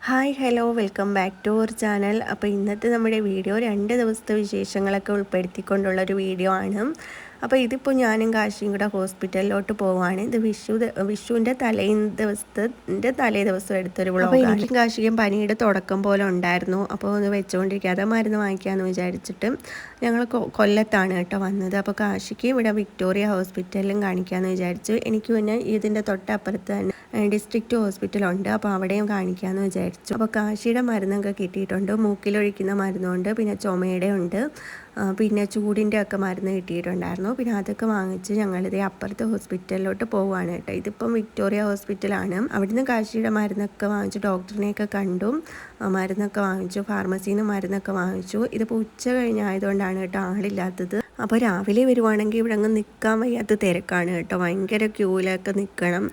Hi hello welcome back to our channel. അപ്പോൾ ഇന്നത്തെ നമ്മുടെ വീഡിയോ 2 ദിവസത്തെ വിശേഷങ്ങളൊക്കെ ഉൾപ്പെടുത്തിക്കൊണ്ടുള്ളൊരു വീഡിയോ ആണ്. അപ്പോൾ ഇതിപ്പോൾ ഞാനും കാശിയും കൂടെ ഹോസ്പിറ്റലിലോട്ട് പോവുകയാണ്. ഇത് വിഷുവിൻ്റെ തലേ ദിവസം എടുത്തൊരു വ്ളോഗാണ്. അപ്പോൾ എനിക്കും കാശിക്കും പനിയുടെ തുടക്കം പോലെ ഉണ്ടായിരുന്നു. അപ്പോൾ ഒന്ന് വെച്ചുകൊണ്ടിരിക്കാതെ മരുന്ന് വാങ്ങിക്കാമെന്ന് വിചാരിച്ചിട്ട് ഞങ്ങൾ കൊല്ലത്താണ് കേട്ടോ വന്നത്. അപ്പോൾ കാശിക്ക് ഇവിടെ വിക്ടോറിയ ഹോസ്പിറ്റലിലും കാണിക്കാമെന്ന് വിചാരിച്ചു. എനിക്ക് പിന്നെ ഇതിൻ്റെ തൊട്ടപ്പുറത്ത് തന്നെ ഡിസ്ട്രിക്റ്റ് ഹോസ്പിറ്റലുണ്ട്. അപ്പോൾ അവിടെയും കാണിക്കാമെന്ന് വിചാരിച്ചു. അപ്പോൾ കാശിയുടെ മരുന്നൊക്കെ കിട്ടിയിട്ടുണ്ട്. മൂക്കിലൊഴിക്കുന്ന മരുന്നുണ്ട്, പിന്നെ ചുമയുടെ ഉണ്ട്, പിന്നെ ചൂടിൻ്റെ ഒക്കെ മരുന്ന് കിട്ടിയിട്ടുണ്ടായിരുന്നു. പിന്നെ അതൊക്കെ വാങ്ങിച്ച് ഞങ്ങളിതേ അപ്പുറത്തെ ഹോസ്പിറ്റലിലോട്ട് പോവുകയാണ് കേട്ടോ. ഇതിപ്പം വിക്ടോറിയ ഹോസ്പിറ്റലാണ്. അവിടുന്ന് കാശിയുടെ മരുന്നൊക്കെ വാങ്ങിച്ചു, ഡോക്ടറിനെയൊക്കെ കണ്ടു, മരുന്നൊക്കെ വാങ്ങിച്ചു, ഫാർമസിയിൽ നിന്ന് മരുന്നൊക്കെ വാങ്ങിച്ചു. ഇതിപ്പോൾ ഉച്ച കഴിഞ്ഞായതുകൊണ്ടാണ് കേട്ടോ ആളില്ലാത്തത്. അപ്പോൾ രാവിലെ വരുവാണെങ്കിൽ ഇവിടെ അങ്ങ് നിൽക്കാൻ വയ്യാത്ത തിരക്കാണ് കേട്ടോ. ഭയങ്കര ക്യൂവിലൊക്കെ നിൽക്കണം.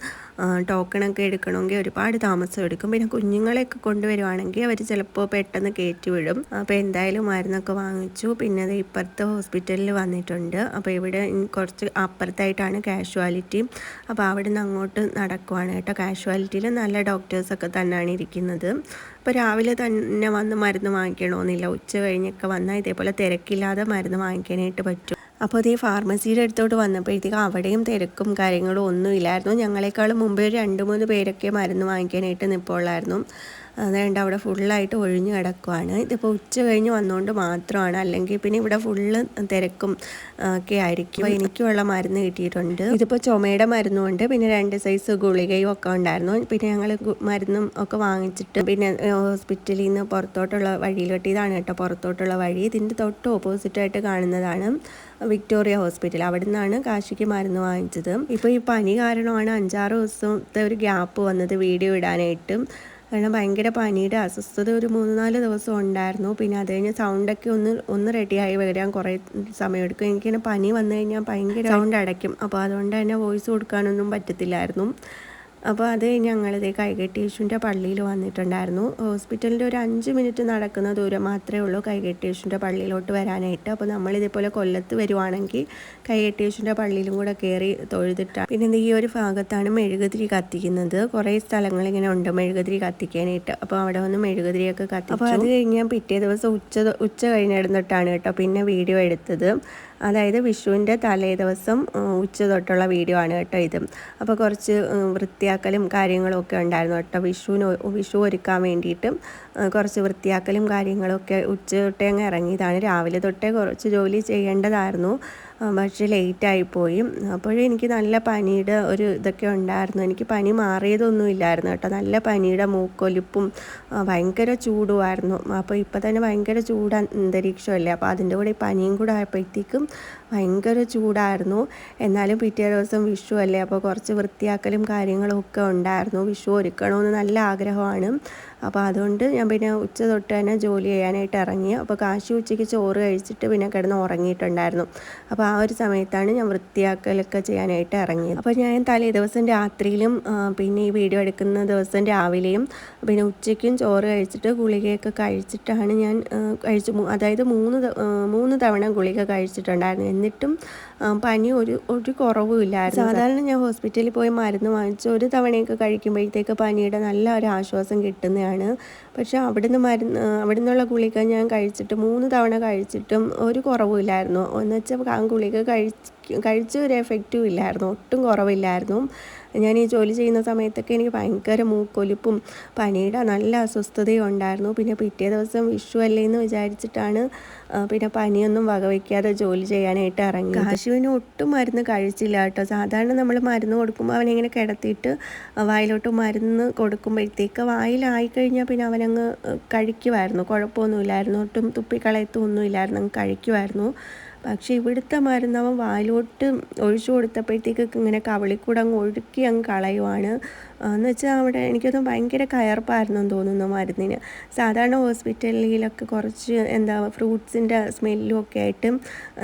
ടോക്കണൊക്കെ എടുക്കണമെങ്കിൽ ഒരുപാട് താമസം എടുക്കും. പിന്നെ കുഞ്ഞുങ്ങളെയൊക്കെ കൊണ്ടുവരുവാണെങ്കിൽ അവർ ചിലപ്പോൾ പെട്ടെന്ന് കയറ്റി വിടും. അപ്പോൾ എന്തായാലും മരുന്നൊക്കെ വാങ്ങിച്ചു. പിന്നെ അത് ഇപ്പുറത്തെ ഹോസ്പിറ്റലിൽ വന്നിട്ടുണ്ട്. അപ്പോൾ ഇവിടെ കുറച്ച് അപ്പുറത്തായിട്ടാണ് കാഷ്വാലിറ്റി. അപ്പോൾ അവിടെ നിന്ന് അങ്ങോട്ട് നടക്കുവാണ് കേട്ടോ. കാഷ്വാലിറ്റിയിൽ നല്ല ഡോക്ടേഴ്സൊക്കെ തന്നെയാണ് ഇരിക്കുന്നത്. അപ്പോൾ രാവിലെ തന്നെ വന്ന് മരുന്ന് വാങ്ങിക്കണമെന്നില്ല. ഉച്ച കഴിഞ്ഞൊക്കെ വന്നാൽ ഇതേപോലെ തിരക്കില്ലാതെ മരുന്ന് വാങ്ങിക്കാനായിട്ട് പറ്റും. അപ്പോൾ അത് ഈ ഫാർമസിയുടെ അടുത്തോട്ട് വന്നപ്പോഴത്തേക്കും അവിടെയും തിരക്കും കാര്യങ്ങളും ഒന്നും ഇല്ലായിരുന്നു. ഞങ്ങളെക്കാളും മുമ്പ് 2-3 പേരൊക്കെ മരുന്ന് വാങ്ങിക്കാനായിട്ട് നിൽപ്പുള്ളായിരുന്നു. അതുകൊണ്ട് അവിടെ ഫുള്ളായിട്ട് ഒഴിഞ്ഞു കിടക്കുവാണ്. ഇതിപ്പോൾ ഉച്ച കഴിഞ്ഞ് വന്നുകൊണ്ട് മാത്രമാണ്, അല്ലെങ്കിൽ പിന്നെ ഇവിടെ ഫുള്ള് തിരക്കും ഒക്കെ ആയിരിക്കും. അപ്പോൾ എനിക്കുള്ള മരുന്ന് കിട്ടിയിട്ടുണ്ട്. ഇതിപ്പോൾ ചുമയുടെ മരുന്നുമുണ്ട്, പിന്നെ 2 സൈസ് ഗുളികയും ഒക്കെ ഉണ്ടായിരുന്നു. പിന്നെ ഞങ്ങൾ മരുന്നും ഒക്കെ വാങ്ങിച്ചിട്ട് പിന്നെ ഹോസ്പിറ്റലിൽ നിന്ന് പുറത്തോട്ടുള്ള വഴിയിലോട്ട്, ഇതാണ് കേട്ടോ പുറത്തോട്ടുള്ള വഴി. ഇതിൻ്റെ തൊട്ട് ഓപ്പോസിറ്റായിട്ട് കാണുന്നതാണ് വിക്ടോറിയ ഹോസ്പിറ്റൽ. അവിടെ നിന്നാണ് കാശിക്ക് മരുന്ന് വാങ്ങിച്ചത്. ഇപ്പോൾ ഈ പനി കാരണമാണ് 5-6 ദിവസത്തെ ഒരു ഗ്യാപ്പ് വന്നത് വീഡിയോ ഇടാനായിട്ട്. കാരണം ഭയങ്കര പനിയുടെ അസ്വസ്ഥത ഒരു 3-4 ദിവസം ഉണ്ടായിരുന്നു. പിന്നെ അത് കഴിഞ്ഞ് സൗണ്ടൊക്കെ ഒന്ന് റെഡിയായി വരാൻ കുറേ സമയമെടുക്കും. എനിക്കിങ്ങനെ പനി വന്നു കഴിഞ്ഞാൽ ഭയങ്കര സൗണ്ട് അടയ്ക്കും. അപ്പോൾ അതുകൊണ്ട് തന്നെ വോയിസ് കൊടുക്കാനൊന്നും പറ്റത്തില്ലായിരുന്നു. അപ്പോൾ അത് ഞങ്ങളിത് കൈകെട്ടി യേശുവിൻ്റെ പള്ളിയിൽ വന്നിട്ടുണ്ടായിരുന്നു. ഹോസ്പിറ്റലിൻ്റെ ഒരു 5 മിനിറ്റ് നടക്കുന്ന ദൂരം മാത്രമേ ഉള്ളൂ കൈകെട്ടി യേശുവിൻ്റെ പള്ളിയിലോട്ട് വരാനായിട്ട്. അപ്പോൾ നമ്മളിതേപോലെ കൊല്ലത്ത് വരുവാണെങ്കിൽ കൈകെട്ടി യേശുവിൻ്റെ പള്ളിയിലും കൂടെ കയറി തൊഴുതിട്ടാണ്. പിന്നെ ഈ ഒരു ഭാഗത്താണ് മെഴുകുതിരി കത്തിക്കുന്നത്. കുറേ സ്ഥലങ്ങളിങ്ങനെ ഉണ്ട് മെഴുകുതിരി കത്തിക്കാനായിട്ട്. അപ്പോൾ അവിടെ വന്ന് മെഴുകുതിരിയൊക്കെ കത്തിച്ചു. അപ്പോൾ അത് കഴിഞ്ഞാൽ പിറ്റേ ദിവസം ഉച്ച കഴിഞ്ഞിടന്നിട്ടാണ് കേട്ടോ പിന്നെ വീഡിയോ എടുത്തത്. അതായത് വിഷുവിൻ്റെ തലേ ദിവസം ഉച്ച തൊട്ടുള്ള വീഡിയോ ആണ് കേട്ടോ ഇത്. അപ്പോൾ കുറച്ച് വൃത്തിയാക്കലും കാര്യങ്ങളും ഒക്കെ ഉണ്ടായിരുന്നു കേട്ടോ. വിഷു ഒരുക്കാൻ വേണ്ടിയിട്ട് കുറച്ച് വൃത്തിയാക്കലും കാര്യങ്ങളൊക്കെ ഉച്ച തൊട്ടേ അങ്ങ് ഇറങ്ങിയതാണ്. രാവിലെ തൊട്ടേ കുറച്ച് ജോലി ചെയ്യേണ്ടതായിരുന്നു, പക്ഷേ ലേറ്റായിപ്പോയി. അപ്പോഴും എനിക്ക് നല്ല പനിയുടെ ഒരു ഇതൊക്കെ ഉണ്ടായിരുന്നു. എനിക്ക് പനി മാറിയതൊന്നും ഇല്ലായിരുന്നു കേട്ടോ. നല്ല പനിയുടെ മൂക്കൊലിപ്പും ഭയങ്കര ചൂടുമായിരുന്നു. അപ്പോൾ ഇപ്പോൾ തന്നെ ഭയങ്കര ചൂട് അന്തരീക്ഷമല്ലേ. അപ്പോൾ അതിൻ്റെ കൂടെ ഈ പനിയും കൂടെ ആയപ്പോഴത്തേക്കും ഭയങ്കര ചൂടായിരുന്നു. എന്നാലും പിറ്റേ ദിവസം വിഷു അല്ലേ, അപ്പോൾ കുറച്ച് വൃത്തിയാക്കലും കാര്യങ്ങളും ഒക്കെ ഉണ്ടായിരുന്നു. വിഷു ഒരുക്കണമെന്ന് നല്ല ആഗ്രഹമാണ്. അപ്പോൾ അതുകൊണ്ട് ഞാൻ പിന്നെ ഉച്ച തൊട്ട് തന്നെ ജോലി ചെയ്യാനായിട്ട് ഇറങ്ങി. അപ്പോൾ കാശി ഉച്ചയ്ക്ക് ചോറ് കഴിച്ചിട്ട് പിന്നെ കിടന്ന് ഉറങ്ങിയിട്ടുണ്ടായിരുന്നു. അപ്പോൾ ആ ഒരു സമയത്താണ് ഞാൻ വൃത്തിയാക്കലൊക്കെ ചെയ്യാനായിട്ട് ഇറങ്ങിയത്. അപ്പോൾ ഞാൻ തലേ ദിവസം രാത്രിയിലും പിന്നെ ഈ വീഡിയോ എടുക്കുന്ന ദിവസം രാവിലെയും പിന്നെ ഉച്ചയ്ക്കും ചോറ് കഴിച്ചിട്ട് ഗുളികയൊക്കെ കഴിച്ചിട്ടാണ് ഞാൻ അതായത് 3 തവണ ഗുളിക കഴിച്ചിട്ടുണ്ടായിരുന്നു. എന്നിട്ടും പനി ഒരു കുറവുമില്ലായിരുന്നു. സാധാരണ ഞാൻ ഹോസ്പിറ്റലിൽ പോയി മരുന്ന് വാങ്ങിച്ച് 1 തവണയൊക്കെ കഴിക്കുമ്പോഴത്തേക്ക് പനിയുടെ നല്ല ഒരു ആശ്വാസം കിട്ടുന്നതാണ്. പക്ഷേ അവിടെ നിന്നുള്ള ഗുളിക ഞാൻ കഴിച്ചിട്ട് 3 തവണ കഴിച്ചിട്ടും ഒരു കുറവുമില്ലായിരുന്നു. എന്ന് വെച്ചാൽ ആ ഗുളിക കഴിച്ച ഒരു എഫക്റ്റും ഇല്ലായിരുന്നു, ഒട്ടും കുറവില്ലായിരുന്നു. ഞാൻ ഈ ജോലി ചെയ്യുന്ന സമയത്തൊക്കെ എനിക്ക് ഭയങ്കര മൂക്കൊലിപ്പും പനിയുടെ നല്ല അസ്വസ്ഥതയും ഉണ്ടായിരുന്നു. പിന്നെ പിറ്റേ ദിവസം വിഷു അല്ലേ എന്ന് വിചാരിച്ചിട്ടാണ് പിന്നെ പനിയൊന്നും വകവയ്ക്കാതെ ജോലി ചെയ്യാനായിട്ട് ഇറങ്ങി. കാശുവിന് ഒട്ടും മരുന്ന് കഴിച്ചില്ല കേട്ടോ. സാധാരണ നമ്മൾ മരുന്ന് കൊടുക്കുമ്പോൾ അവനിങ്ങനെ കിടത്തിയിട്ട് വായിലോട്ട് മരുന്ന് കൊടുക്കുമ്പോഴത്തേക്ക് വായിലായിക്കഴിഞ്ഞാൽ പിന്നെ അവനങ്ങ് കഴിക്കുമായിരുന്നു, കുഴപ്പമൊന്നുമില്ലായിരുന്നു, ഒട്ടും തുപ്പിക്കളയത്തൊന്നും ഇല്ലായിരുന്നു, അങ്ങ് കഴിക്കുമായിരുന്നു. പക്ഷേ ഇവിടുത്തെ മരുന്ന് അവൻ വായിലോട്ട് ഒഴിച്ചു കൊടുത്തപ്പോഴത്തേക്ക് ഇങ്ങനെ കവിളിക്കൂടെ അങ്ങ് ഒഴുക്കി അങ്ങ് കളയുവാണ്. എന്ന് വെച്ചാൽ അവിടെ എനിക്കൊന്നും ഭയങ്കര കയർപ്പായിരുന്നു തോന്നുന്നു മരുന്നിന്. സാധാരണ ഹോസ്പിറ്റലിലൊക്കെ കുറച്ച് ഫ്രൂട്ട്സിൻ്റെ സ്മെല്ലും ഒക്കെ ആയിട്ട്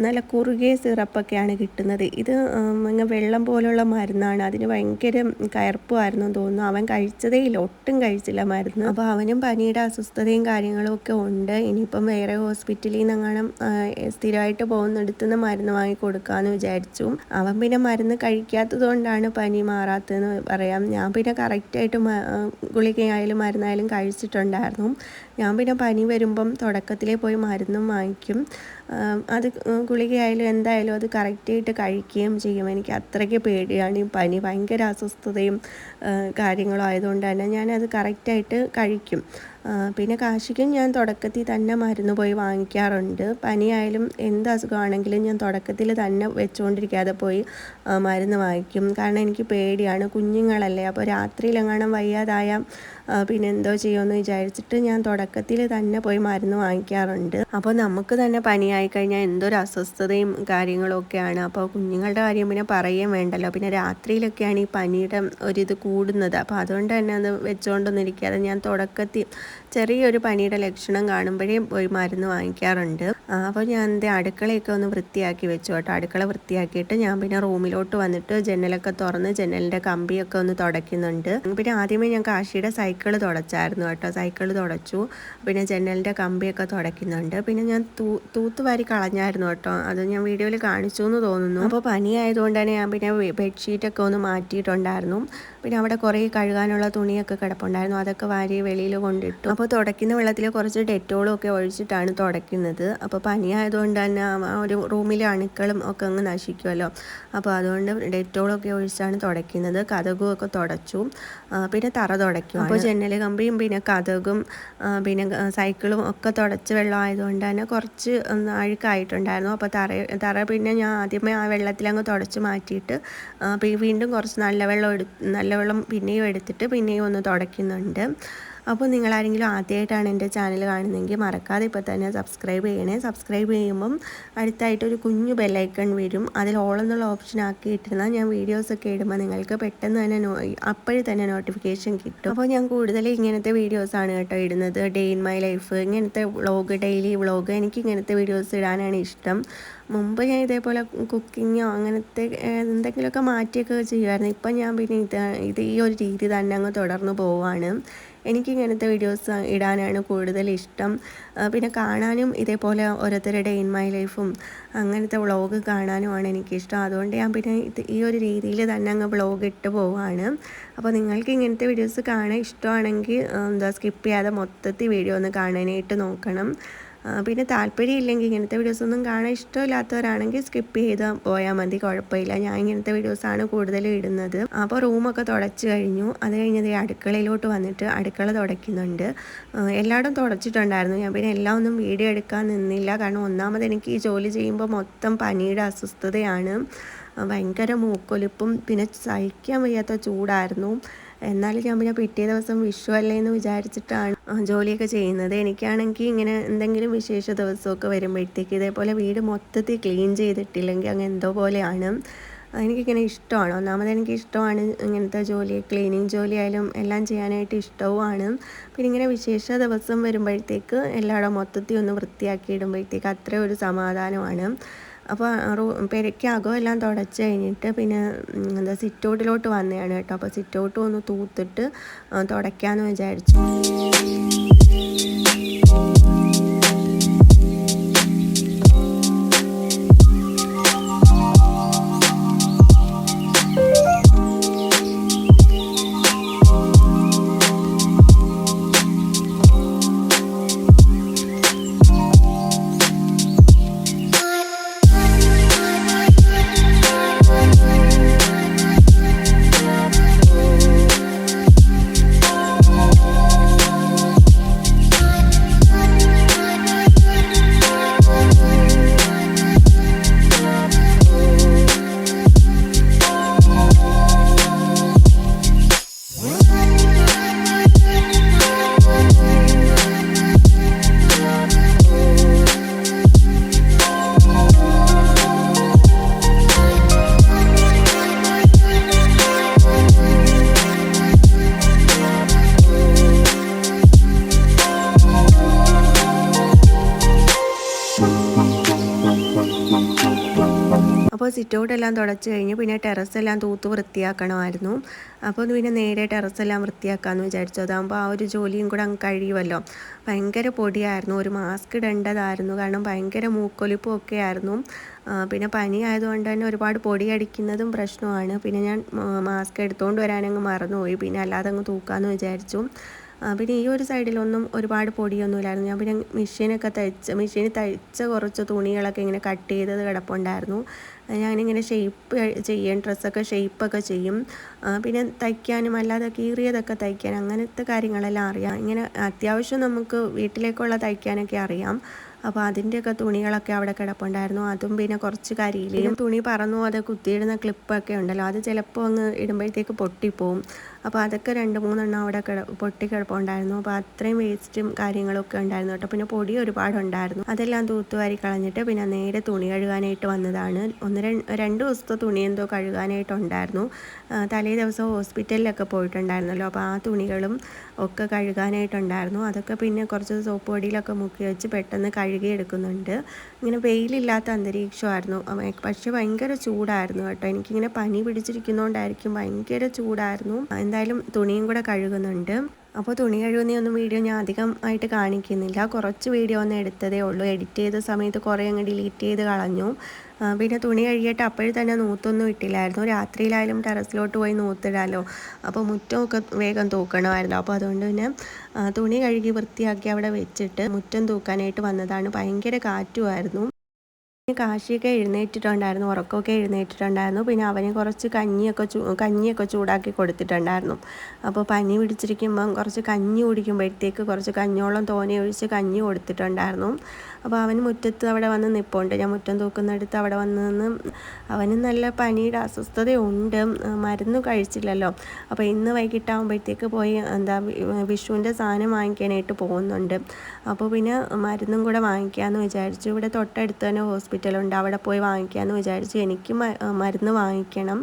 നല്ല കുറുകിയ സിറപ്പൊക്കെയാണ് കിട്ടുന്നത്. ഇത് ഇങ്ങനെ വെള്ളം പോലുള്ള മരുന്നാണ്, അതിന് ഭയങ്കര കയർപ്പുമായിരുന്നു തോന്നുന്നു. അവൻ കഴിച്ചതേ ഇല്ല, ഒട്ടും കഴിച്ചില്ല മരുന്ന്. അപ്പോൾ അവനും പനിയുടെ അസ്വസ്ഥതയും കാര്യങ്ങളും ഒക്കെ ഉണ്ട്. ഇനിയിപ്പം വേറെ ഹോസ്പിറ്റലിൽ നിന്നെങ്ങാനും സ്ഥിരമായിട്ട് പോകുന്ന ഒന്നെടുത്തുനിന്ന് മരുന്ന് വാങ്ങി കൊടുക്കാമെന്ന് വിചാരിച്ചു. അവൻ പിന്നെ മരുന്ന് കഴിക്കാത്തത് കൊണ്ടാണ് പനി മാറാത്തതെന്ന് പറയാം. ഞാൻ പിന്നെ കറക്റ്റായിട്ട് ഗുളികയായാലും മരുന്നായാലും കഴിച്ചിട്ടുണ്ടായിരുന്നു. ഞാൻ പിന്നെ പനി വരുമ്പം തുടക്കത്തിലേ പോയി മരുന്നും വാങ്ങിക്കും. അത് ഗുളികയായാലും എന്തായാലും അത് കറക്റ്റായിട്ട് കഴിക്കുകയും ചെയ്യും. എനിക്ക് അത്രയ്ക്ക് പേടിയാണ് ഈ പനി, ഭയങ്കര അസ്വസ്ഥതയും കാര്യങ്ങളും ആയതുകൊണ്ട് തന്നെ ഞാനത് കറക്റ്റായിട്ട് കഴിക്കും. പിന്നെ കാശിക്കും ഞാൻ തുടക്കത്തിൽ തന്നെ മരുന്ന് പോയി വാങ്ങിക്കാറുണ്ട്. പനിയായാലും എന്ത് അസുഖമാണെങ്കിലും ഞാൻ തുടക്കത്തിൽ തന്നെ വെച്ചുകൊണ്ടിരിക്കാതെ പോയി മരുന്ന് വാങ്ങിക്കും. കാരണം എനിക്ക് പേടിയാണ്, കുഞ്ഞുങ്ങളല്ലേ. അപ്പോൾ രാത്രിയിലെങ്ങാനും വയ്യാതായ പിന്നെ എന്തോ ചെയ്യുമെന്ന് വിചാരിച്ചിട്ട് ഞാൻ തുടക്കത്തിൽ തന്നെ പോയി മരുന്ന് വാങ്ങിക്കാറുണ്ട്. അപ്പോൾ നമുക്ക് തന്നെ പനിയായി കഴിഞ്ഞാൽ എന്തൊരു അസ്വസ്ഥതയും കാര്യങ്ങളും ഒക്കെയാണ്. അപ്പോൾ കുഞ്ഞുങ്ങളുടെ കാര്യം പിന്നെ പറയുകയും വേണ്ടല്ലോ. പിന്നെ രാത്രിയിലൊക്കെയാണ് ഈ പനിയുടെ ഒരിത് കൂടുന്നത്. അപ്പോൾ അതുകൊണ്ട് തന്നെ അത് വെച്ചുകൊണ്ടൊന്നും ഇരിക്കാതെ ഞാൻ തുടക്കത്തിൽ ചെറിയൊരു പനിയുടെ ലക്ഷണം കാണുമ്പോഴേ പോയി മരുന്ന് വാങ്ങിക്കാറുണ്ട്. അപ്പോൾ ഞാൻ എൻ്റെ അടുക്കളയൊക്കെ ഒന്ന് വൃത്തിയാക്കി വെച്ചു കേട്ടോ. അടുക്കള വൃത്തിയാക്കിയിട്ട് ഞാൻ പിന്നെ റൂമിലോട്ട് വന്നിട്ട് ജനലൊക്കെ തുറന്ന് ജനലിൻ്റെ കമ്പിയൊക്കെ ഒന്ന് തുടയ്ക്കുന്നുണ്ട്. പിന്നെ ആദ്യമേ ഞാൻ കാശിയുടെ സൈക്കിൾ തുടച്ചായിരുന്നു കേട്ടോ. സൈക്കിൾ തുടച്ചു, പിന്നെ ജനലിൻ്റെ കമ്പിയൊക്കെ തുടയ്ക്കുന്നുണ്ട്. പിന്നെ ഞാൻ തൂത്തുവാരി കളഞ്ഞായിരുന്നു കേട്ടോ. അത് ഞാൻ വീഡിയോയിൽ കാണിച്ചു എന്ന് തോന്നുന്നു. അപ്പോൾ പനി ആയതുകൊണ്ട് തന്നെ ഞാൻ പിന്നെ ബെഡ്ഷീറ്റൊക്കെ ഒന്ന് മാറ്റിയിട്ടുണ്ടായിരുന്നു. പിന്നെ അവിടെ കുറേ കഴുകാനുള്ള തുണിയൊക്കെ കിടപ്പുണ്ടായിരുന്നു, അതൊക്കെ വാരി വെളിയിൽ കൊണ്ടിട്ടു. അപ്പോൾ തുടയ്ക്കുന്ന വെള്ളത്തിൽ കുറച്ച് ഡെറ്റോളും ഒക്കെ ഒഴിച്ചിട്ടാണ് തുടയ്ക്കുന്നത്. അപ്പോൾ പനിയായതുകൊണ്ട് തന്നെ ഒരു റൂമിലെ അണുക്കളും ഒക്കെ അങ്ങ് നശിക്കുമല്ലോ. അപ്പോൾ അതുകൊണ്ട് ഡെറ്റോളൊക്കെ ഒഴിച്ചാണ് തുടയ്ക്കുന്നത്. കതകും ഒക്കെ തുടച്ചു, പിന്നെ തറ തുടയ്ക്കും. അപ്പോൾ ജനൽ കമ്പിയും പിന്നെ കതകും പിന്നെ സൈക്കിളും ഒക്കെ തുടച്ച് വെള്ളം ആയതുകൊണ്ട് തന്നെ കുറച്ച് അഴുക്കായിട്ടുണ്ടായിരുന്നു. അപ്പോൾ തറ പിന്നെ ഞാൻ ആദ്യമേ ആ വെള്ളത്തിലങ്ങ് തുടച്ച് മാറ്റിയിട്ട് വീണ്ടും കുറച്ച് നല്ല വെള്ളം പിന്നെയും എടുത്തിട്ട് പിന്നെയും ഒന്ന് തുടയ്ക്കുന്നുണ്ട്. അപ്പോൾ നിങ്ങളാരെങ്കിലും ആദ്യമായിട്ടാണ് എൻ്റെ ചാനൽ കാണുന്നതെങ്കിൽ മറക്കാതെ ഇപ്പോൾ തന്നെ സബ്സ്ക്രൈബ് ചെയ്യണേ. സബ്സ്ക്രൈബ് ചെയ്യുമ്പം അടുത്തായിട്ടൊരു കുഞ്ഞു ബെല്ലൈക്കൺ വരും. അതിൽ ഓൾ എന്നുള്ള ഓപ്ഷൻ ആക്കിയിട്ടിരുന്നാൽ ഞാൻ വീഡിയോസൊക്കെ ഇടുമ്പോൾ നിങ്ങൾക്ക് പെട്ടെന്ന് തന്നെ അപ്പോഴും തന്നെ നോട്ടിഫിക്കേഷൻ കിട്ടും. അപ്പോൾ ഞാൻ കൂടുതൽ ഇങ്ങനത്തെ വീഡിയോസാണ് കേട്ടോ ഇടുന്നത്. ഡേ ഇൻ മൈ ലൈഫ്, ഇങ്ങനത്തെ വ്ളോഗ്, ഡെയിലി വ്ളോഗ്, എനിക്ക് ഇങ്ങനത്തെ വീഡിയോസ് ഇടാനാണ് ഇഷ്ടം. മുമ്പ് ഞാൻ ഇതേപോലെ കുക്കിങ്ങോ അങ്ങനത്തെ എന്തെങ്കിലുമൊക്കെ മാറ്റിയൊക്കെ ചെയ്യുമായിരുന്നു. ഇപ്പം ഞാൻ പിന്നെ ഇത് ഈ ഒരു രീതി തന്നെ അങ്ങ് തുടർന്ന് പോവുകയാണ്. എനിക്കിങ്ങനത്തെ വീഡിയോസ് ഇടാനാണ് കൂടുതൽ ഇഷ്ടം. പിന്നെ കാണാനും ഇതേപോലെ ഓരോരുത്തരുടെ ഇൻ മൈ ലൈഫും അങ്ങനത്തെ വ്ളോഗ് കാണാനുമാണ് എനിക്കിഷ്ടം. അതുകൊണ്ട് ഞാൻ പിന്നെ ഈ ഒരു രീതിയിൽ തന്നെ അങ്ങ് വ്ളോഗ് ഇട്ട് പോവുകയാണ്. അപ്പോൾ നിങ്ങൾക്ക് ഇങ്ങനത്തെ വീഡിയോസ് കാണാൻ ഇഷ്ടമാണെങ്കിൽ സ്കിപ്പ് ചെയ്യാതെ മൊത്തത്തിൽ വീഡിയോ ഒന്ന് കാണാനായിട്ട് നോക്കണം. പിന്നെ താല്പര്യമില്ലെങ്കിൽ ഇങ്ങനത്തെ വീഡിയോസൊന്നും കാണാൻ ഇഷ്ടമില്ലാത്തവരാണെങ്കിൽ സ്കിപ്പ് ചെയ്ത് പോയാൽ മതി, കുഴപ്പമില്ല. ഞാൻ ഇങ്ങനത്തെ വീഡിയോസാണ് കൂടുതലും ഇടുന്നത്. അപ്പോൾ റൂമൊക്കെ തുടച്ച് കഴിഞ്ഞു. അത് കഴിഞ്ഞത് അടുക്കളയിലോട്ട് വന്നിട്ട് അടുക്കള തുടയ്ക്കുന്നുണ്ട്. എല്ലായിടും തുടച്ചിട്ടുണ്ടായിരുന്നു. ഞാൻ പിന്നെ എല്ലാം ഒന്നും വീഡിയോ എടുക്കാൻ നിന്നില്ല. കാരണം ഒന്നാമത് എനിക്ക് ഈ ജോലി ചെയ്യുമ്പോൾ മൊത്തം പനിയുടെ അസ്വസ്ഥതയാണ്, ഭയങ്കര മൂക്കൊലിപ്പും പിന്നെ സഹിക്കാൻ വയ്യാത്ത ചൂടായിരുന്നു. എന്നാലും ഞാൻ പിന്നെ പിറ്റേ ദിവസം വിഷു അല്ലേ എന്ന് വിചാരിച്ചിട്ടാണ് ജോലിയൊക്കെ ചെയ്യുന്നത്. എനിക്കാണെങ്കിൽ ഇങ്ങനെ എന്തെങ്കിലും വിശേഷ ദിവസമൊക്കെ വരുമ്പോഴത്തേക്ക് ഇതേപോലെ വീട് മൊത്തത്തിൽ ക്ലീൻ ചെയ്തിട്ടില്ലെങ്കിൽ അങ്ങ് എന്തോ പോലെയാണ്. എനിക്കിങ്ങനെ ഇഷ്ടമാണ്. ഒന്നാമത് എനിക്ക് ഇഷ്ടമാണ് ഇങ്ങനത്തെ ജോലി, ക്ലീനിങ് ജോലി ആയാലും എല്ലാം ചെയ്യാനായിട്ട് ഇഷ്ടവുമാണ്. പിന്നെ ഇങ്ങനെ വിശേഷ ദിവസം വരുമ്പോഴത്തേക്ക് എല്ലായിടും മൊത്തത്തിൽ ഒന്ന് വൃത്തിയാക്കി ഇടുമ്പോഴത്തേക്ക് അത്രയും ഒരു സമാധാനമാണ്. അപ്പോൾ പെരയ്ക്കകം എല്ലാം തുടച്ച് കഴിഞ്ഞിട്ട് പിന്നെ സിറ്റൗട്ടിലോട്ട് വന്നതാണ് കേട്ടോ. അപ്പോൾ സിറ്റൗട്ട് ഒന്ന് തൂത്തിട്ട് തുടയ്ക്കാമെന്ന് വിചാരിച്ചു. സിറ്റൗട്ടെല്ലാം തുടച്ച് കഴിഞ്ഞ് പിന്നെ ടെറസെല്ലാം തൂത്ത് വൃത്തിയാക്കണമായിരുന്നു. അപ്പോൾ പിന്നെ നേരെ ടെറസെല്ലാം വൃത്തിയാക്കാമെന്ന് വിചാരിച്ചു. അതാകുമ്പോൾ ആ ഒരു ജോലിയും കൂടെ അങ്ങ് കഴിയുമല്ലോ. ഭയങ്കര പൊടിയായിരുന്നു, ഒരു മാസ്ക് ഇടേണ്ടതായിരുന്നു, കാരണം ഭയങ്കര മൂക്കൊലിപ്പും ഒക്കെ ആയിരുന്നു. പിന്നെ പനി ആയതുകൊണ്ട് തന്നെ ഒരുപാട് പൊടി അടിക്കുന്നതും പ്രശ്നമാണ്. പിന്നെ ഞാൻ മാസ്ക് എടുത്തുകൊണ്ട് വരാനങ്ങ് മറന്നുപോയി. പിന്നെ അല്ലാതെ അങ്ങ് തൂക്കാമെന്ന് വിചാരിച്ചു. പിന്നെ ഈ ഒരു സൈഡിലൊന്നും ഒരുപാട് പൊടിയൊന്നുമില്ലായിരുന്നു. ഞാൻ പിന്നെ മെഷീനിൽ തയ്ച്ച കുറച്ച് തുണികളൊക്കെ ഇങ്ങനെ കട്ട് ചെയ്തത് കിടപ്പുണ്ടായിരുന്നു. ഞാനിങ്ങനെ ഡ്രസ്സൊക്കെ ഷെയ്പ്പൊക്കെ ചെയ്യും. പിന്നെ തയ്ക്കാനും അല്ലാതെ കീറിയതൊക്കെ തയ്ക്കാൻ അങ്ങനത്തെ കാര്യങ്ങളെല്ലാം അറിയാം. ഇങ്ങനെ അത്യാവശ്യം നമുക്ക് വീട്ടിലേക്കുള്ള തയ്ക്കാനൊക്കെ അറിയാം. അപ്പോൾ അതിൻ്റെയൊക്കെ തുണികളൊക്കെ അവിടെ കിടപ്പുണ്ടായിരുന്നു. അതും പിന്നെ കുറച്ച് കരിയിലും തുണി പറന്നു അത് കുത്തിയിടുന്ന ക്ലിപ്പൊക്കെ ഉണ്ടല്ലോ, അത് ചിലപ്പോൾ അങ്ങ് ഇടുമ്പോഴത്തേക്ക് പൊട്ടിപ്പോവും. അപ്പോൾ അതൊക്കെ 2-3 അവിടെ പൊട്ടിക്കിടപ്പുണ്ടായിരുന്നു. അപ്പോൾ അത്രയും വേസ്റ്റും കാര്യങ്ങളൊക്കെ ഉണ്ടായിരുന്നു കേട്ടോ. പിന്നെ പൊടി ഒരുപാടുണ്ടായിരുന്നു. അതെല്ലാം തൂത്തുവാരി കളഞ്ഞിട്ട് പിന്നെ നേരെ തുണി കഴുകാനായിട്ട് വന്നതാണ്. 2 ദിവസത്തെ തുണി എന്തോ കഴുകാനായിട്ടുണ്ടായിരുന്നു. തലേ ദിവസം ഹോസ്പിറ്റലിലൊക്കെ പോയിട്ടുണ്ടായിരുന്നല്ലോ, അപ്പോൾ ആ തുണികളും ഒക്കെ കഴുകാനായിട്ടുണ്ടായിരുന്നു. അതൊക്കെ പിന്നെ കുറച്ച് സോപ്പ് പൊടിയിലൊക്കെ മുക്കി വെച്ച് പെട്ടെന്ന് കഴുകിയെടുക്കുന്നുണ്ട്. ഇങ്ങനെ വെയിലില്ലാത്ത അന്തരീക്ഷമായിരുന്നു, പക്ഷേ ഭയങ്കര ചൂടായിരുന്നു കേട്ടോ. എനിക്കിങ്ങനെ പനി പിടിച്ചിരിക്കുന്നതുകൊണ്ടായിരിക്കും, ഭയങ്കര ചൂടായിരുന്നു. എന്തായാലും തുണിയും കൂടെ കഴുകുന്നുണ്ട്. അപ്പോൾ തുണി കഴുകുന്നൊന്നും വീഡിയോ ഞാൻ അധികമായിട്ട് കാണിക്കുന്നില്ല. കുറച്ച് വീഡിയോ ഒന്ന് എടുത്തതേ ഉള്ളൂ. എഡിറ്റ് ചെയ്ത സമയത്ത് കുറേ അങ്ങ് ഡിലീറ്റ് ചെയ്ത് കളഞ്ഞു. പിന്നെ തുണി കഴുകിയിട്ട് അപ്പോഴും തന്നെ നൂത്തൊന്നും ഇട്ടില്ലായിരുന്നു. രാത്രിയിലായാലും ടെറസിലോട്ട് പോയി നൂത്തിടാമല്ലോ. അപ്പോൾ മുറ്റമൊക്കെ വേഗം തൂക്കണമായിരുന്നു. അപ്പോൾ അതുകൊണ്ട് പിന്നെ തുണി കഴുകി വൃത്തിയാക്കി അവിടെ വെച്ചിട്ട് മുറ്റം തൂക്കാനായിട്ട് വന്നതാണ്. ഭയങ്കര കാറ്റുമായിരുന്നു. കാശിയൊക്കെ എഴുന്നേറ്റിട്ടുണ്ടായിരുന്നു, ഉറക്കമൊക്കെ എഴുന്നേറ്റിട്ടുണ്ടായിരുന്നു. പിന്നെ അവന് കുറച്ച് കഞ്ഞിയൊക്കെ ചൂടാക്കി കൊടുത്തിട്ടുണ്ടായിരുന്നു. അപ്പോൾ പനി പിടിച്ചിരിക്കുമ്പം കുറച്ച് കഞ്ഞി കുടിക്കുമ്പോഴത്തേക്ക് കുറച്ച് കഞ്ഞോളം തോനെ ഒഴിച്ച് കഞ്ഞി കൊടുത്തിട്ടുണ്ടായിരുന്നു. അപ്പോൾ അവന് മുറ്റത്ത് അവിടെ വന്ന് നിൽപ്പുണ്ട്. ഞാൻ മുറ്റം തൂക്കുന്നിടത്ത് അവിടെ വന്ന് നിന്ന് അവന് നല്ല പനിയുടെ അസ്വസ്ഥതയുണ്ട്, മരുന്ന് കഴിച്ചില്ലല്ലോ. അപ്പോൾ ഇന്ന് വൈകിട്ടാകുമ്പോഴത്തേക്ക് പോയി വിഷുവിൻ്റെ സാധനം വാങ്ങിക്കാനായിട്ട് പോകുന്നുണ്ട്. അപ്പോൾ പിന്നെ മരുന്നും കൂടെ വാങ്ങിക്കാമെന്ന് വിചാരിച്ചു. ഇവിടെ തൊട്ടടുത്ത് തന്നെ ഹോസ്പിറ്റലുണ്ട്, അവിടെ പോയി വാങ്ങിക്കാമെന്ന് വിചാരിച്ചു. എനിക്ക് മരുന്ന് വാങ്ങിക്കണം.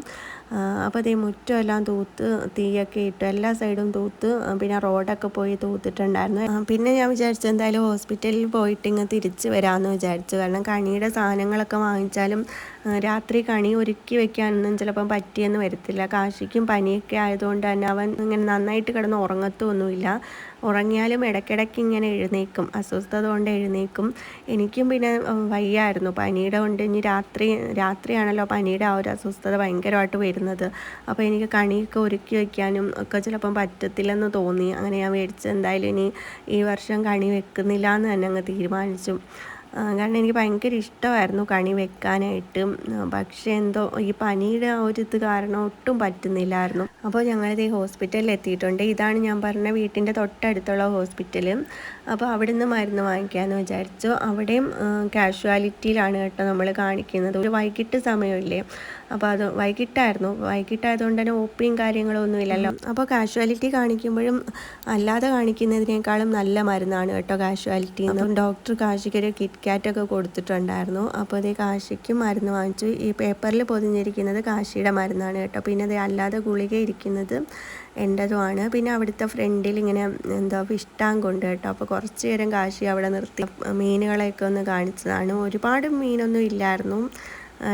അപ്പോൾ അതേ മുറ്റമെല്ലാം തൂത്ത് തീയൊക്കെ ഇട്ടു, എല്ലാ സൈഡും തൂത്ത്. പിന്നെ റോഡൊക്കെ പോയി തൂത്തിട്ടുണ്ടായിരുന്നു. പിന്നെ ഞാൻ വിചാരിച്ചു എന്തായാലും ഹോസ്പിറ്റലിൽ പോയിട്ട് ഇങ്ങ് തിരിച്ച് വരാമെന്ന് വിചാരിച്ചു. കാരണം കണിയുടെ സാധനങ്ങളൊക്കെ വാങ്ങിച്ചാലും രാത്രി കണി ഒരുക്കി വെക്കാനൊന്നും ചിലപ്പം പറ്റിയെന്ന് വരത്തില്ല. കാശിക്കും പനിയൊക്കെ ആയതുകൊണ്ട് തന്നെ അവൻ ഇങ്ങനെ നന്നായിട്ട് കിടന്ന് ഉറങ്ങത്തൊന്നുമില്ല. ഉറങ്ങിയാലും ഇടയ്ക്കിടയ്ക്ക് ഇങ്ങനെ എഴുന്നേക്കും, അസ്വസ്ഥത കൊണ്ട് എഴുന്നേക്കും. എനിക്കും പിന്നെ വയ്യായിരുന്നു പനിയുടെ കൊണ്ട്. ഇനി രാത്രിയാണല്ലോ പനിയുടെ ആ ഒരു അസ്വസ്ഥത ഭയങ്കരമായിട്ട് വരുന്നത്. അപ്പോൾ എനിക്ക് കണിയൊക്കെ ഒരുക്കി വയ്ക്കാനും ഒക്കെ ചിലപ്പം പറ്റത്തില്ലെന്ന് തോന്നി. അങ്ങനെ ഞാൻ എന്തായാലും ഇനി ഈ വർഷം കണി വെക്കുന്നില്ല എന്ന് തന്നെ അങ്ങ് തീരുമാനിച്ചു. കാരണം എനിക്ക് ഭയങ്കര ഇഷ്ടമായിരുന്നു കണി വെക്കാനായിട്ട്. പക്ഷേ എന്തോ ഈ പനിയുടെ ആ ഒരു ഇത് കാരണം ഒട്ടും പറ്റുന്നില്ലായിരുന്നു. അപ്പോൾ ഞങ്ങളിത് ഹോസ്പിറ്റലിൽ എത്തിയിട്ടുണ്ട്. ഇതാണ് ഞാൻ പറഞ്ഞ വീട്ടിൻ്റെ തൊട്ടടുത്തുള്ള ഹോസ്പിറ്റൽ. അപ്പോൾ അവിടുന്ന് മരുന്ന് വാങ്ങിക്കാമെന്ന് വിചാരിച്ചു. അവിടെയും കാഷ്വാലിറ്റിയിലാണ് കേട്ടോ നമ്മൾ കാണിക്കുന്നത്. ഒരു വൈകിട്ട് സമയമില്ലേ, അപ്പോൾ അത് വൈകിട്ടായതുകൊണ്ട് തന്നെ ഒപ്പിയും കാര്യങ്ങളൊന്നും ഇല്ലല്ലോ. അപ്പോൾ കാഷ്വാലിറ്റി കാണിക്കുമ്പോഴും അല്ലാതെ കാണിക്കുന്നതിനേക്കാളും നല്ല മരുന്നാണ് കേട്ടോ കാഷ്വാലിറ്റി. ഡോക്ടർ കാശിക്കൊരു കിറ്റ്കാറ്റൊക്കെ കൊടുത്തിട്ടുണ്ടായിരുന്നു. അപ്പോൾ അതേ കാശിക്കും മരുന്ന് വാങ്ങിച്ചു. ഈ പേപ്പറിൽ പൊതിഞ്ഞിരിക്കുന്നത് കാശിയുടെ മരുന്നാണ് കേട്ടോ. പിന്നെ അതേ അല്ലാതെ ഗുളിക ഇരിക്കുന്നത് എൻ്റെതുമാണ്. പിന്നെ അവിടുത്തെ ഫ്രണ്ടിൽ ഇങ്ങനെ ഫിഷ് ടാങ്ക് ഉണ്ട് കേട്ടോ. അപ്പോൾ കുറച്ച് നേരം കാശി അവിടെ നിർത്തി മീനുകളെയൊക്കെ ഒന്ന് കാണിച്ചതാണ്. ഒരുപാട് മീനൊന്നും ഇല്ലായിരുന്നു,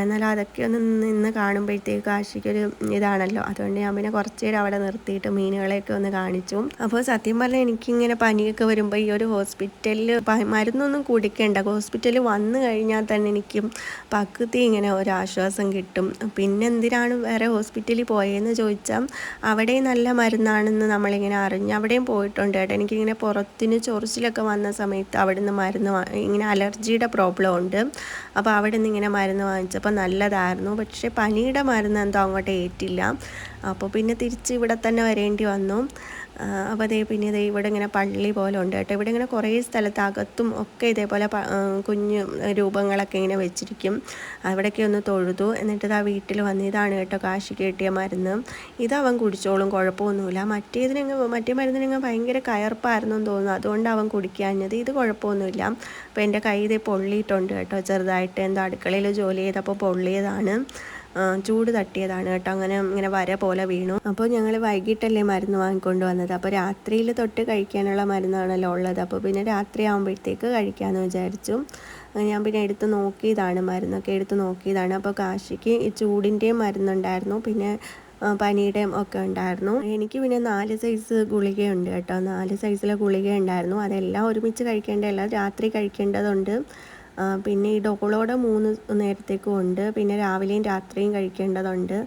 എന്നാലും അതൊക്കെ ഒന്ന് നിന്ന് കാണുമ്പോഴത്തേക്ക് കാശിക്കൊരു ഇതാണല്ലോ. അതുകൊണ്ട് ഞാൻ പിന്നെ കുറച്ച് നേരം അവിടെ നിർത്തിയിട്ട് മീനുകളെയൊക്കെ ഒന്ന് കാണിച്ചു. അപ്പോൾ സത്യം പറഞ്ഞാൽ എനിക്കിങ്ങനെ പനിയൊക്കെ വരുമ്പോൾ ഈ ഒരു ഹോസ്പിറ്റലിൽ മരുന്നൊന്നും കുടിക്കേണ്ട, ഹോസ്പിറ്റലിൽ വന്നു കഴിഞ്ഞാൽ തന്നെ എനിക്ക് പകുതി ഇങ്ങനെ ഒരാശ്വാസം കിട്ടും. പിന്നെ എന്തിനാണ് വേറെ ഹോസ്പിറ്റലിൽ പോയതെന്ന് ചോദിച്ചാൽ അവിടെയും നല്ല മരുന്നാണെന്ന് നമ്മളിങ്ങനെ അറിഞ്ഞ് അവിടെയും പോയിട്ടുണ്ട് കേട്ടോ. എനിക്കിങ്ങനെ പുറത്തിന് ചൊറിച്ചിലൊക്കെ വന്ന സമയത്ത് അവിടെ നിന്ന് മരുന്ന് ഇങ്ങനെ അലർജിയുടെ പ്രോബ്ലം ഉണ്ട്. അപ്പോൾ അവിടെ നിന്ന് ഇങ്ങനെ മരുന്ന് വാങ്ങിച്ചപ്പോൾ നല്ലതായിരുന്നു. പക്ഷേ പനിയുടെ മരുന്ന് എന്തോ അങ്ങോട്ട് ഏറ്റില്ല. അപ്പോൾ പിന്നെ തിരിച്ച് ഇവിടെ തന്നെ വരേണ്ടി വന്നു. അപ്പോൾ പിന്നെ ഇവിടെ ഇങ്ങനെ പള്ളി പോലെ ഉണ്ട് കേട്ടോ. ഇവിടെ ഇങ്ങനെ കുറേ സ്ഥലത്ത് അകത്തും ഒക്കെ ഇതേപോലെ കുഞ്ഞു രൂപങ്ങളൊക്കെ ഇങ്ങനെ വെച്ചിരിക്കും. അവിടെയൊക്കെ ഒന്ന് തൊഴുതു. എന്നിട്ട് വീട്ടിൽ വന്ന് ഇതാണ് കേട്ടോ കാശിക്ക് കിട്ടിയ മരുന്ന്. ഇതവൻ കുടിച്ചോളും, കുഴപ്പമൊന്നുമില്ല. മറ്റേ മരുന്നിനങ്ങ് ഭയങ്കര കയർപ്പായിരുന്നു എന്ന് തോന്നുന്നു, അതുകൊണ്ട് അവൻ കുടിക്കാഞ്ഞത്. ഇത് കുഴപ്പമൊന്നുമില്ല. അപ്പോൾ എൻ്റെ കൈ ഇതേ പൊള്ളിയിട്ടുണ്ട് കേട്ടോ ചെറുതായിട്ട്. എന്തോ അടുക്കളയിൽ ജോലി ചെയ്തപ്പോൾ പൊള്ളിയതാണ്, ചൂട് തട്ടിയതാണ് കേട്ടോ. ഇങ്ങനെ വര പോലെ വീണു. അപ്പോൾ ഞങ്ങൾ വൈകിട്ടല്ലേ മരുന്ന് വാങ്ങിക്കൊണ്ട് വന്നത്. അപ്പോൾ രാത്രിയിൽ തൊട്ട് കഴിക്കാനുള്ള മരുന്നാണല്ലോ ഉള്ളത്. അപ്പോൾ പിന്നെ രാത്രി ആകുമ്പോഴത്തേക്ക് കഴിക്കാമെന്ന് വിചാരിച്ചു. ഞാൻ പിന്നെ എടുത്ത് നോക്കിയതാണ്, മരുന്നൊക്കെ എടുത്ത് നോക്കിയതാണ്. അപ്പോൾ കാശിക്ക് ഈ ചൂടിൻ്റെയും മരുന്നുണ്ടായിരുന്നു, പിന്നെ പനിയുടെയും ഒക്കെ ഉണ്ടായിരുന്നു. എനിക്ക് പിന്നെ 4 സൈസ് ഗുളികയുണ്ട് കേട്ടോ, 4 സൈസിലെ ഗുളിക ഉണ്ടായിരുന്നു. അതെല്ലാം ഒരുമിച്ച് കഴിക്കേണ്ടതല്ല, രാത്രി കഴിക്കേണ്ടതുണ്ട്. പിന്നെ ഈ ഡോളോടെ 3 നേരത്തേക്കും ഉണ്ട്, പിന്നെ രാവിലെയും രാത്രിയും കഴിക്കേണ്ടതുണ്ട്,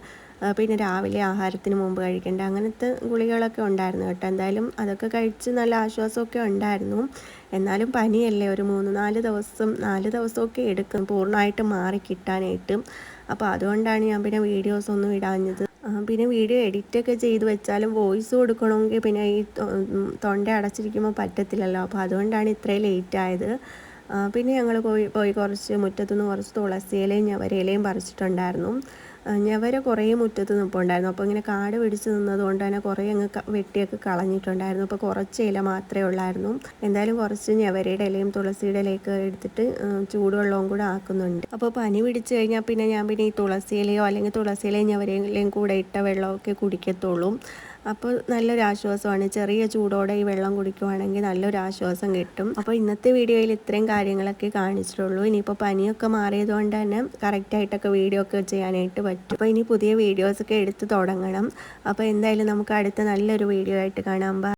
പിന്നെ രാവിലെ ആഹാരത്തിന് മുമ്പ് കഴിക്കേണ്ട അങ്ങനത്തെ ഗുളികകളൊക്കെ ഉണ്ടായിരുന്നു കേട്ടോ. എന്തായാലും അതൊക്കെ കഴിച്ച് നല്ല ആശ്വാസമൊക്കെ ഉണ്ടായിരുന്നു. എന്നാലും പനിയല്ലേ, ഒരു 3-4 ദിവസം 4 ദിവസമൊക്കെ എടുക്കും പൂർണ്ണമായിട്ട് മാറി കിട്ടാനായിട്ട്. അപ്പോൾ അതുകൊണ്ടാണ് ഞാൻ പിന്നെ വീഡിയോസൊന്നും ഇടാഞ്ഞത്. പിന്നെ വീഡിയോ എഡിറ്റൊക്കെ ചെയ്ത് വെച്ചാലും വോയിസ് കൊടുക്കണമെങ്കിൽ പിന്നെ ഈ തൊണ്ട അടച്ചിരിക്കുമ്പോൾ പറ്റത്തില്ലല്ലോ. അപ്പോൾ അതുകൊണ്ടാണ് ഇത്രയും ലേറ്റ് ആയത്. പിന്നെ ഞങ്ങൾ പോയി കുറച്ച് മുറ്റത്തുനിന്ന് കുറച്ച് തുളസിയിലയും ഞവരയിലയും പറിച്ചിട്ടുണ്ടായിരുന്നു. ഞവര കുറേ മുറ്റത്ത് നിൽപ്പുണ്ടായിരുന്നു. അപ്പോൾ ഇങ്ങനെ കാട് പിടിച്ച് നിന്നതുകൊണ്ട് തന്നെ കുറേ അങ്ങ് വെട്ടിയൊക്കെ കളഞ്ഞിട്ടുണ്ടായിരുന്നു. അപ്പോൾ കുറച്ച് ഇല മാത്രമേ ഉള്ളായിരുന്നു. എന്തായാലും കുറച്ച് ഞവരയുടെ ഇലയും തുളസിയുടെ ഇലയൊക്കെ എടുത്തിട്ട് ചൂടുവെള്ളവും കൂടെ ആക്കുന്നുണ്ട്. അപ്പോൾ പനി പിടിച്ച് കഴിഞ്ഞാൽ പിന്നെ ഞാൻ പിന്നെ ഈ തുളസിയിലയോ അല്ലെങ്കിൽ തുളസിയിലയും ഞവരയിലയും കൂടെ ഇട്ട വെള്ളമൊക്കെ കുടിക്കത്തുള്ളൂ. അപ്പോൾ നല്ലൊരു ആശ്വാസമാണ്. ചെറിയ ചൂടോടെ ഈ വെള്ളം കുടിക്കുവാണെങ്കിൽ നല്ലൊരു ആശ്വാസം കിട്ടും. അപ്പോൾ ഇന്നത്തെ വീഡിയോയിൽ ഇത്രയും കാര്യങ്ങളൊക്കെ കാണിച്ചിട്ടുള്ളൂ. ഇനിയിപ്പോൾ പനിയൊക്കെ മാറിയതുകൊണ്ട് തന്നെ കറക്റ്റായിട്ടൊക്കെ വീഡിയോ ഒക്കെ ചെയ്യാനായിട്ട് പറ്റും. അപ്പോൾ ഇനി പുതിയ വീഡിയോസൊക്കെ എടുത്ത് തുടങ്ങണം. അപ്പോൾ എന്തായാലും നമുക്ക് അടുത്ത നല്ലൊരു വീഡിയോ ആയിട്ട് കാണാം.